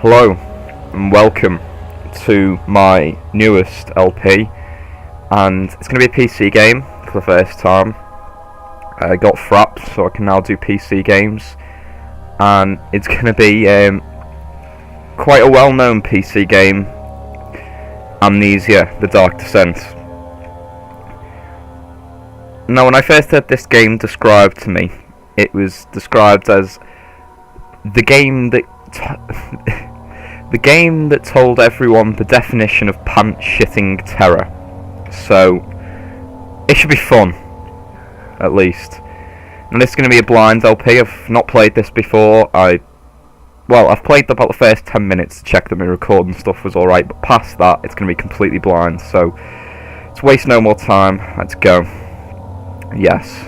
Hello and welcome to my newest LP, and it's going to be a PC game for the first time. I got frapped, so I can now do PC games, and it's going to be quite a well-known PC game, Amnesia: The Dark Descent. Now, when I first heard this game described to me, it was described as the game that the game that told everyone the definition of Pant-Shitting terror. So it should be fun, at least. And this is going to be a blind LP. I've not played this before. I've played about the first 10 minutes to check that my recording stuff was alright, but past that it's going to be completely blind. So let's waste no more time. Let's go. Yes.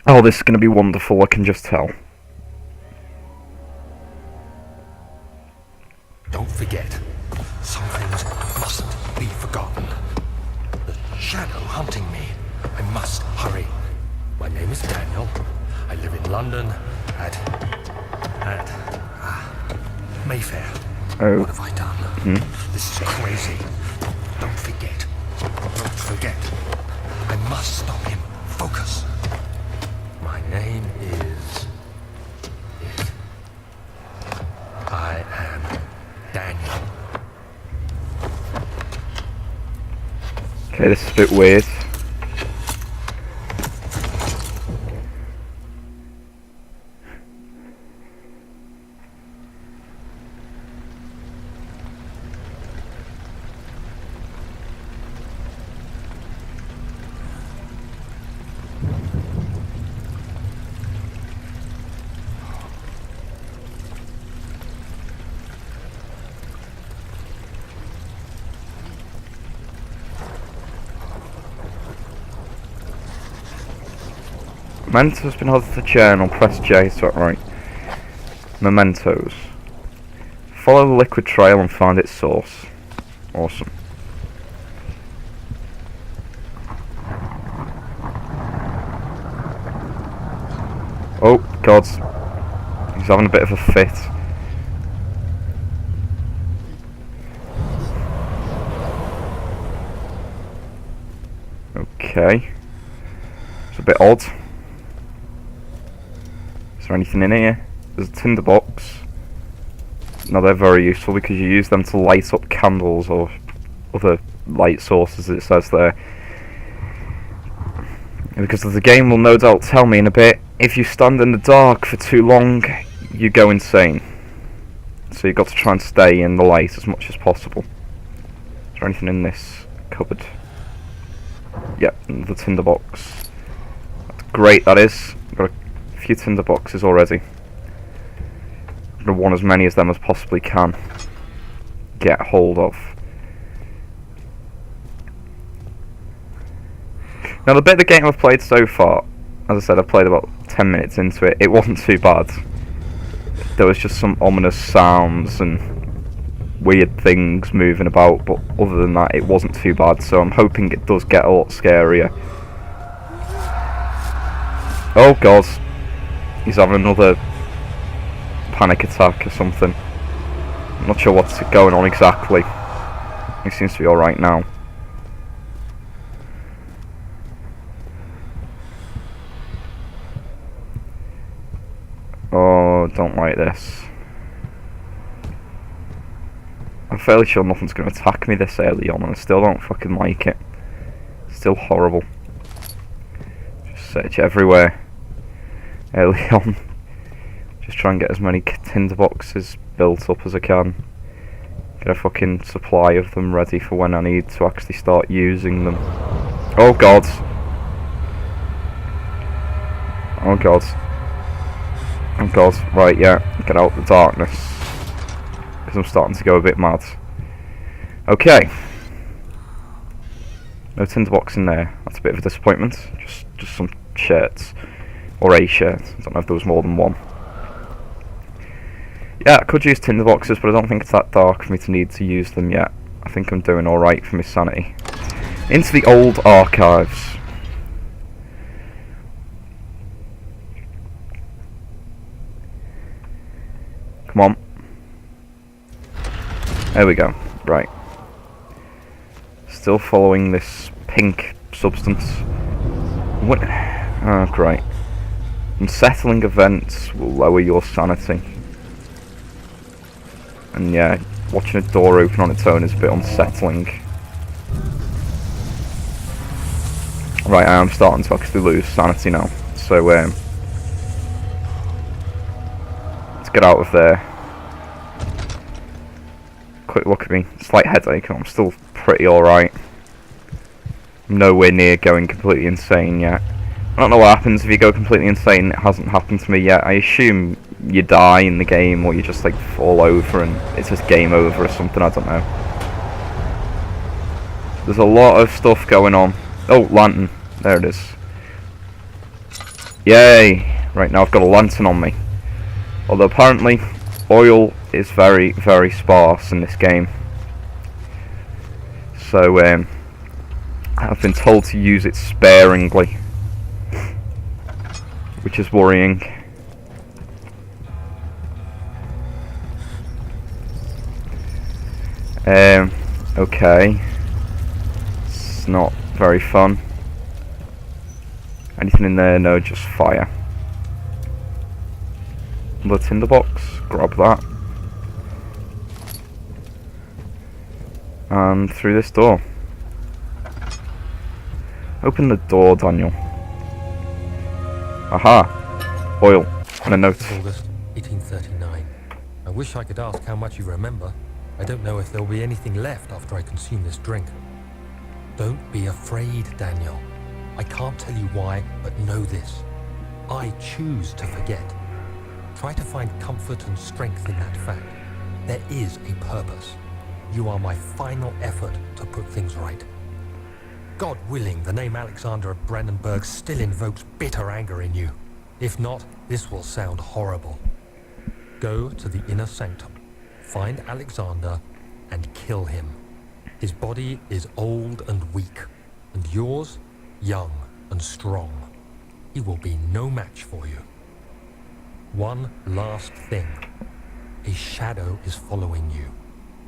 Oh, this is going to be wonderful, I can just tell. Don't forget, some things mustn't be forgotten. The shadow hunting me. I must hurry. My name is Daniel. I live in London at Mayfair. Oh. What have I done? This is crazy. Don't forget. Don't forget. I must stop him. Focus. My name is... I am Daniel. Okay, this is a bit weird. Mementos has been added to the journal. Press J to write. Mementos. Follow the liquid trail and find its source. Awesome. Oh God, he's having a bit of a fit. Okay, it's a bit odd. Is there anything in here? There's a tinderbox. Now they're very useful because you use them to light up candles or other light sources, it says there. Because the game will no doubt tell me in a bit, if you stand in the dark for too long, you go insane. So you've got to try and stay in the light as much as possible. Is there anything in this cupboard? Yep, the tinderbox. That's great, that is. Got a few tinderboxes already. I'm going to want as many as them as possibly can get hold of. Now, the bit of the game I've played so far, as I said, I've played about 10 minutes into it, it wasn't too bad. There was just some ominous sounds and weird things moving about, but other than that, it wasn't too bad, so I'm hoping it does get a lot scarier. Oh God, he's having another panic attack or something. I'm not sure what's going on exactly. He seems to be alright now. Oh, don't like this. I'm fairly sure nothing's going to attack me this early on, and I still don't fucking like it. It's still horrible. Just search everywhere early on. Just try and get as many tinderboxes built up as I can. Get a fucking supply of them ready for when I need to actually start using them. Oh God. Oh God. Oh God. Right, yeah. Get out the darkness. Because I'm starting to go a bit mad. Okay. No tinderbox in there. That's a bit of a disappointment. Just some shirts. Or a shirt. I don't know if there was more than one. Yeah, I could use tinderboxes, but I don't think it's that dark for me to need to use them yet. I think I'm doing alright for my sanity. Into the old archives. Come on. There we go. Right. Still following this pink substance. What? Oh, great. Unsettling events will lower your sanity. And yeah, watching a door open on its own is a bit unsettling. Right, I am starting to actually lose sanity now. So, let's get out of there. Quick look at me. Slight headache. I'm still pretty alright. I'm nowhere near going completely insane yet. I don't know what happens if you go completely insane. It hasn't happened to me yet. I assume you die in the game, or you just like fall over and it's just game over or something. I don't know. There's a lot of stuff going on. Oh, lantern. There it is. Yay! Right, now I've got a lantern on me. Although apparently oil is very, very sparse in this game. So, I've been told to use it sparingly. Which is worrying. Okay. It's not very fun. Anything in there? No, just fire. The tinderbox, grab that. And through this door. Open the door, Daniel. Aha! Oil. And a note. August 1839. I wish I could ask how much you remember. I don't know if there'll be anything left after I consume this drink. Don't be afraid, Daniel. I can't tell you why, but know this. I choose to forget. Try to find comfort and strength in that fact. There is a purpose. You are my final effort to put things right. God willing, the name Alexander of Brandenburg still invokes bitter anger in you. If not, this will sound horrible. Go to the inner sanctum, find Alexander, and kill him. His body is old and weak, and yours, young and strong. He will be no match for you. One last thing. A shadow is following you.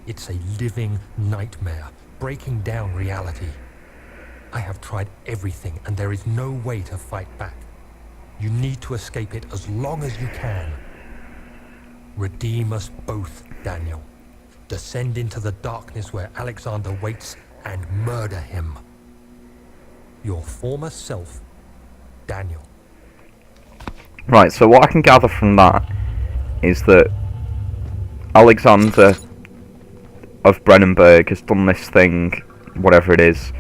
It's a living nightmare, breaking down reality. I have tried everything, and there is no way to fight back. You need to escape it as long as you can. Redeem us both, Daniel. Descend into the darkness where Alexander waits and murder him. Your former self, Daniel. Right, so what I can gather from that is that Alexander of Brandenburg has done this thing, whatever it is,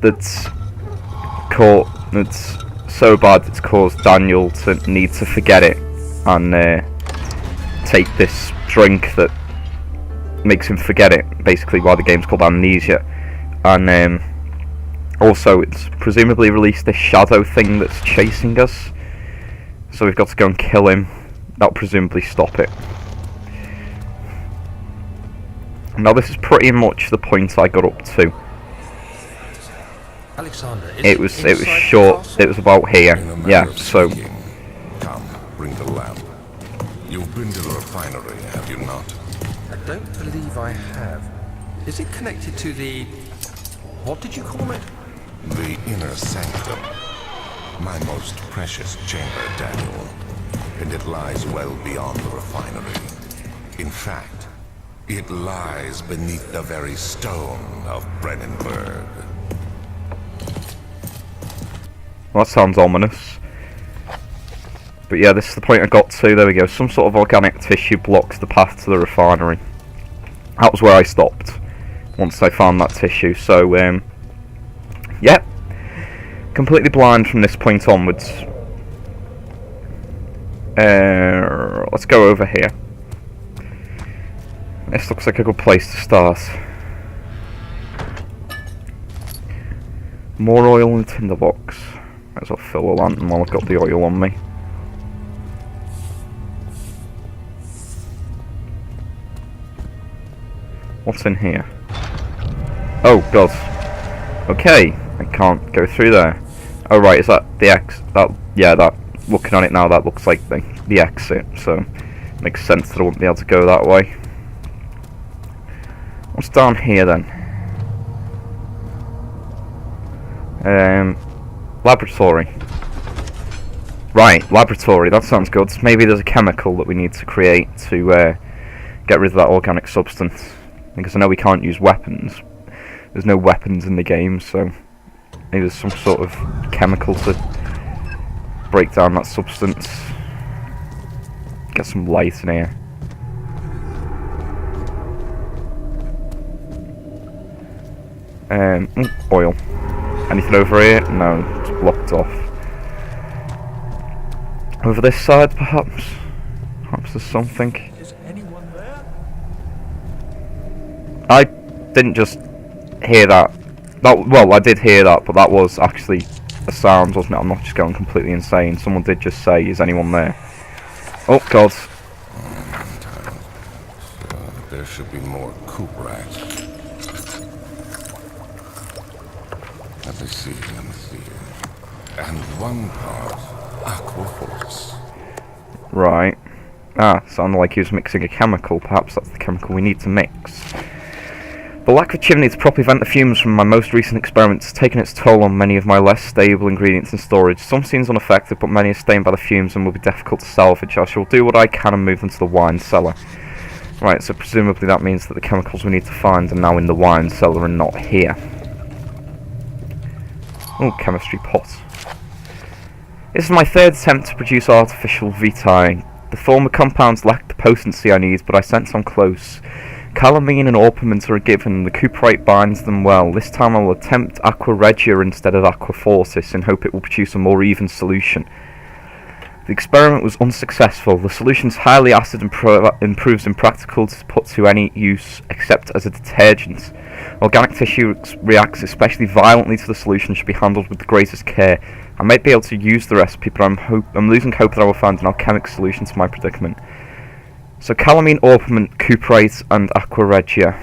that's so bad it's caused Daniel to need to forget it and take this drink that makes him forget it, basically why the game's called Amnesia. And also it's presumably released this shadow thing that's chasing us, so we've got to go and kill him. That'll presumably stop it. Now this is pretty much the point I got up to. Alexander, It was short. It was about here. Yeah. So. Come, bring the lamp. You've been to the refinery, have you not? I don't believe I have. Is it connected to the... what did you call it? The inner sanctum. My most precious chamber, Daniel. And it lies well beyond the refinery. In fact, it lies beneath the very stone of Brandenburg. Well, that sounds ominous. But yeah, this is the point I got to. There we go. Some sort of organic tissue blocks the path to the refinery. That was where I stopped once I found that tissue. So, yep. Completely blind from this point onwards. Let's go over here. This looks like a good place to start. More oil in the tinderbox. Might as well fill a lantern while I've got the oil on me. What's in here? Oh god. Okay, I can't go through there. Oh right, is that the X? That, yeah, that. Looking at it now, that looks like the exit. So Makes sense that I wouldn't be able to go that way. What's down here then? Laboratory. Right, laboratory, that sounds good. Maybe there's a chemical that we need to create to get rid of that organic substance. Because I know we can't use weapons. There's no weapons in the game, so maybe there's some sort of chemical to break down that substance. Get some light in here. Oil. Anything over here? No, it's blocked off. Over this side, perhaps? Perhaps there's something. Is anyone there? I didn't just hear that. Well, I did hear that, but that was actually a sound, wasn't it? I'm not just going completely insane. Someone did just say, is anyone there? Oh, God. So there should be more coop racks. Let me see. And one part aqua force. Right. Sounded like he was mixing a chemical. Perhaps that's the chemical we need to mix. The lack of a chimney to properly vent the fumes from my most recent experiments has taken its toll on many of my less stable ingredients in storage. Some seems unaffected, but many are stained by the fumes and will be difficult to salvage. I shall do what I can and move them to the wine cellar. Right, so presumably that means that the chemicals we need to find are now in the wine cellar and not here. Oh, chemistry pot. This is my third attempt to produce artificial vitae. The former compounds lacked the potency I need, but I sense I'm close. Calamine and orpiment are a given, the cuprite binds them well. This time I will attempt aqua regia instead of aqua fortis and hope it will produce a more even solution. The experiment was unsuccessful. The solution is highly acid and proves impractical to put to any use except as a detergent. Organic tissue reacts especially violently to the solution and should be handled with the greatest care. I might be able to use the recipe, but I'm losing hope that I will find an alchemic solution to my predicament. So calamine, orpiment, cuprite and aqua regia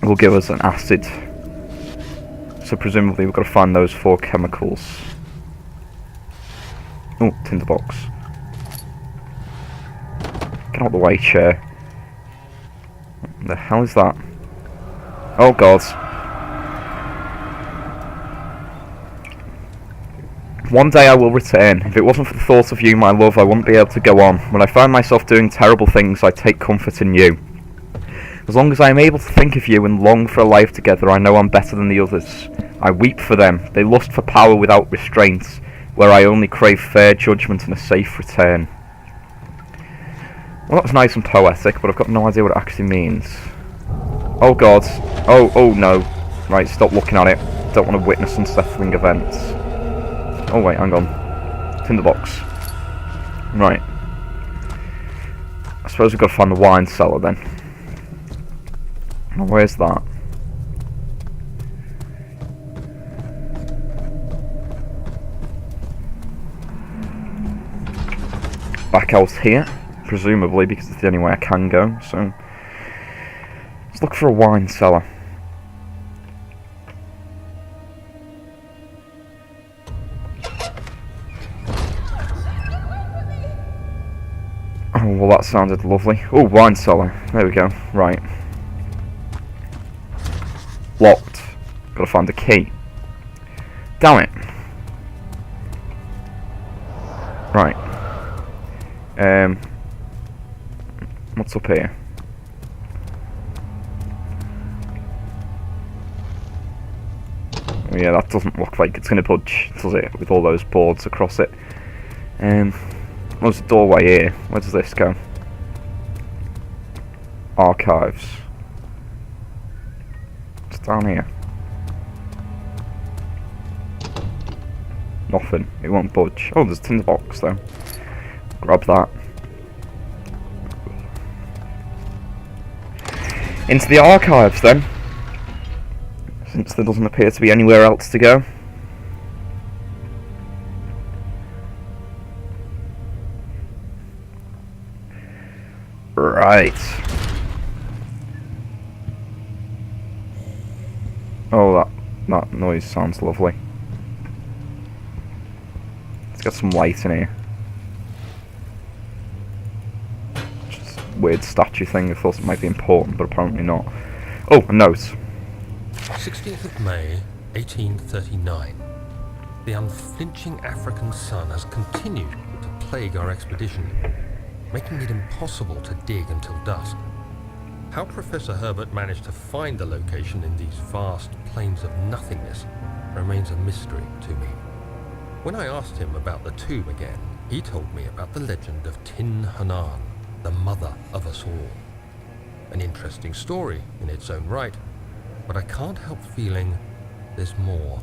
will give us an acid. So presumably we've got to find those 4 chemicals. Oh, tinderbox. Get out of the way, chair. What the hell is that? Oh god. One day I will return. If it wasn't for the thought of you, my love, I wouldn't be able to go on. When I find myself doing terrible things, I take comfort in you. As long as I am able to think of you and long for a life together, I know I'm better than the others. I weep for them. They lust for power without restraint, where I only crave fair judgment and a safe return. Well, that's nice and poetic, but I've got no idea what it actually means. Oh god. Oh no. Right, stop looking at it. Don't want to witness unsettling events. Oh wait, hang on. Tinderbox. Right. I suppose we've got to find the wine cellar then. Now, where's that? Back out here, presumably, because it's the only way I can go, so let's look for a wine cellar. Oh, well that sounded lovely. Oh, wine cellar. There we go. Right. Locked. Gotta find the key. Damn it. Right. What's up here? Oh, yeah, that doesn't look like it's gonna budge, does it? With all those boards across it. There's a doorway here. Where does this go? Archives. It's down here. Nothing. It won't budge. Oh, there's a tinderbox though. Grab that. Into the archives then. Since there doesn't appear to be anywhere else to go. Right. Oh, that noise sounds lovely. Let's get some light in here. weird statue thing. I thought it might be important, but apparently not. Oh, a note. 16th of May, 1839. The unflinching African sun has continued to plague our expedition, making it impossible to dig until dusk. How Professor Herbert managed to find the location in these vast plains of nothingness remains a mystery to me. When I asked him about the tomb again, he told me about the legend of Tin Hanan, the mother of us all. An interesting story in its own right, but I can't help feeling there's more.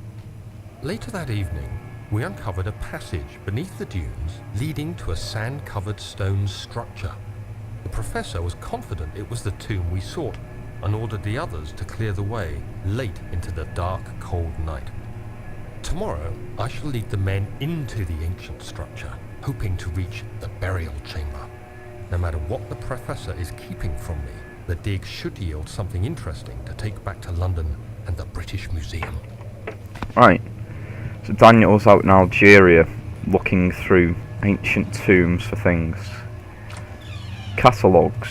Later that evening, we uncovered a passage beneath the dunes leading to a sand-covered stone structure. The professor was confident it was the tomb we sought and ordered the others to clear the way late into the dark, cold night. Tomorrow, I shall lead the men into the ancient structure, hoping to reach the burial chamber. No matter what the professor is keeping from me, the dig should yield something interesting to take back to London and the British Museum. Right. So Daniel's out in Algeria looking through ancient tombs for things. Catalogues.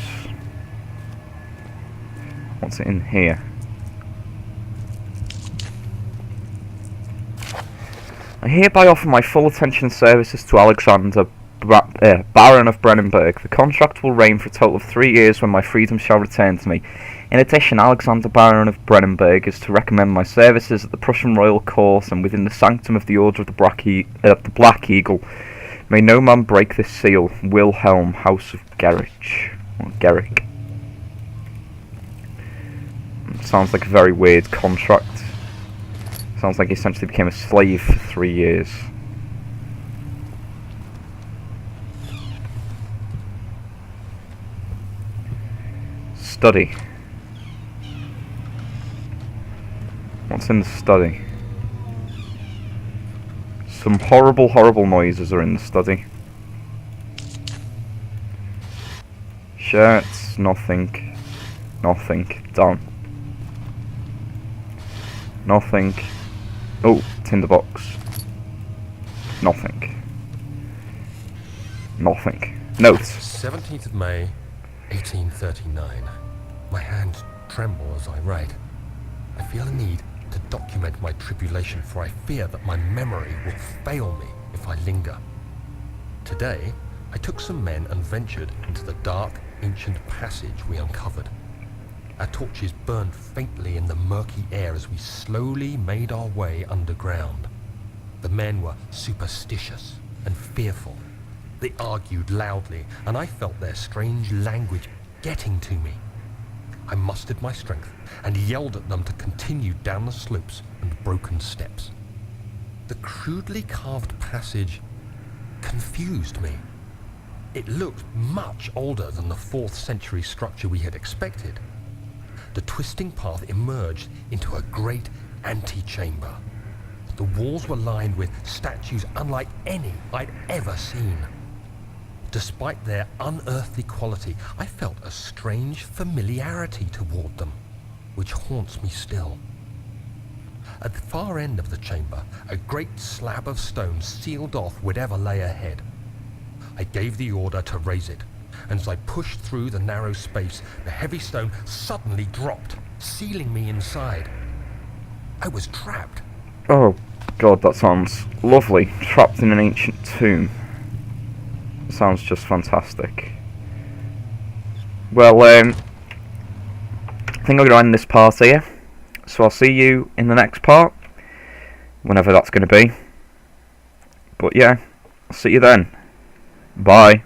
What's it in here? I hereby offer my full attention and services to Alexander, Baron of Brennenburg. The contract will reign for a total of 3 years when my freedom shall return to me. In addition, Alexander, Baron of Brennenburg, is to recommend my services at the Prussian Royal Court and within the sanctum of the Order of the Black Eagle. May no man break this seal. Wilhelm, House of Gerich. Or Gerich. Sounds like a very weird contract. Sounds like he essentially became a slave for 3 years. Study. What's in the study? Some horrible, horrible noises are in the study. Shirts, nothing. Nothing. Done. Nothing. Oh, tinderbox. Nothing. Nothing. Notes. 17th of May, 1839. My hands tremble as I write. I feel a need to document my tribulation, for I fear that my memory will fail me if I linger. Today, I took some men and ventured into the dark, ancient passage we uncovered. Our torches burned faintly in the murky air as we slowly made our way underground. The men were superstitious and fearful. They argued loudly, and I felt their strange language getting to me. I mustered my strength and yelled at them to continue down the slopes and broken steps. The crudely carved passage confused me. It looked much older than the 4th century structure we had expected. The twisting path emerged into a great antechamber. The walls were lined with statues unlike any I'd ever seen. Despite their unearthly quality, I felt a strange familiarity toward them, which haunts me still. At the far end of the chamber, a great slab of stone sealed off whatever lay ahead. I gave the order to raise it, and as I pushed through the narrow space, the heavy stone suddenly dropped, sealing me inside. I was trapped. Oh god, that sounds lovely. Trapped in an ancient tomb. Sounds just fantastic. Well, I think I'm going to end this part here. So I'll see you in the next part, whenever that's going to be. But yeah, I'll see you then. Bye.